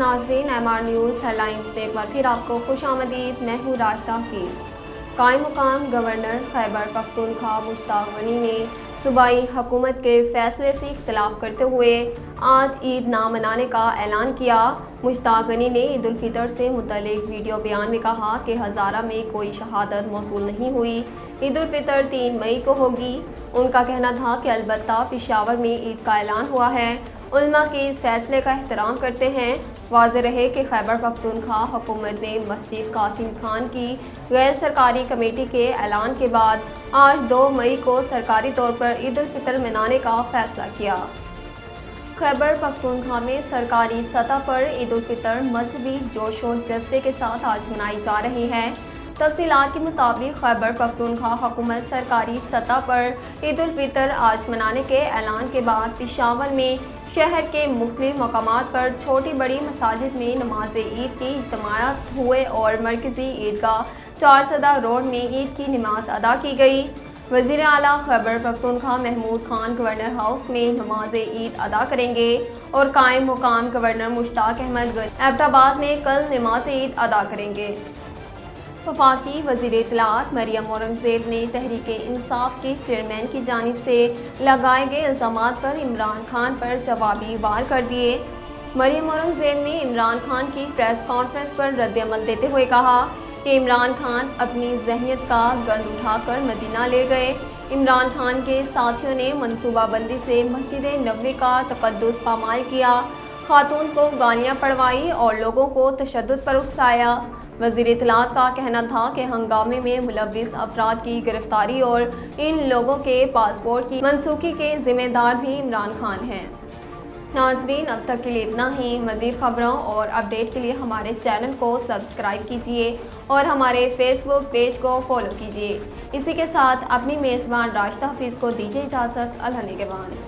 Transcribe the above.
नाज़रीन, MR news headlines day पर फिर आपको खुशामदीद। मैं हूँ राशिदा हफीज़। कायम मुकाम गवर्नर खैबर पख्तूनख्वा मुश्ताक गनी ने सूबाई हुकूमत के फैसले से इख्तिलाफ करते हुए आज ईद ना मनाने का ऐलान किया। मुश्ताक गनी ने ईद उल फितर से मुतल्लिक वीडियो बयान में कहा कि हज़ारा में कोई शहादत मौसूल नहीं हुई। ईद उल फितर 3 मई को होगी। उनका कहना था कि अलबत्ता पेशावर में ईद का ऐलान हुआ है। उलमा के इस फैसले का एहतराम करते हैं। वाज़ेह रहे कि खैबर पख्तूनख्वा हुकूमत ने मस्जिद कासिम खान की गैर सरकारी कमेटी के ऐलान के बाद आज 2 मई को सरकारी तौर पर ईद उल फितर मनाने का फैसला किया। खैबर पख्तूनख्वा में सरकारी सतह पर ईद उल फितर मजहबी जोश व जज्बे के साथ आज मनाई जा रही है। तफसीलात के मुताबिक खैबर पख्तूनख्वा हुकूमत सरकारी सतह पर ईद उल फितर आज मनाने के ऐलान के बाद पेशावर में शहर के मुख्तलिफ मकामात पर छोटी बड़ी मसाजिद में नमाज ईद की इज्तिमात हुए और मरकजी ईदगाह चारसदा रोड में ईद की नमाज अदा की गई। वज़ीर आला खैबर पख्तूनख्वा महमूद खान गवर्नर हाउस में नमाज ईद अदा करेंगे और कायम मुकाम गवर्नर मुश्ताक अहमद एबटाबाद में कल नमाज ईद अदा करेंगे। वफाकी वज़ीर इत्तलात मरियम औरंगज़ेब ने तहरीक इंसाफ के चेयरमैन की जानिब से लगाए गए इल्ज़ामात पर इमरान खान पर जवाबी वार कर दिए। मरियम औरंगज़ेब ने इमरान खान की प्रेस कॉन्फ्रेंस पर रद्द-ए-अमल देते हुए कहा कि इमरान खान अपनी जहनीत का गंद उठाकर मदीना ले गए। इमरान खान के साथियों ने मनसूबाबंदी से मस्जिद नबवी का तक़द्दुस पामाल किया, खातून को गालियाँ पड़वाई और लोगों को तशद्दुद पर उकसाया। वज़ीर इत्तलात का कहना था कि हंगामे में मुलव्विस अफराद की गिरफ्तारी और इन लोगों के पासपोर्ट की मनसूखी के जिम्मेदार भी इमरान खान हैं। नाज़रीन, अब तक के लिए इतना ही। मज़ीद खबरों और अपडेट के लिए हमारे चैनल को सब्सक्राइब कीजिए और हमारे फेसबुक पेज को फॉलो कीजिए। इसी के साथ अपनी मेज़बान राशिदा हफीज़ को दीजिए इजाज़त। अल्लाह निगहबान।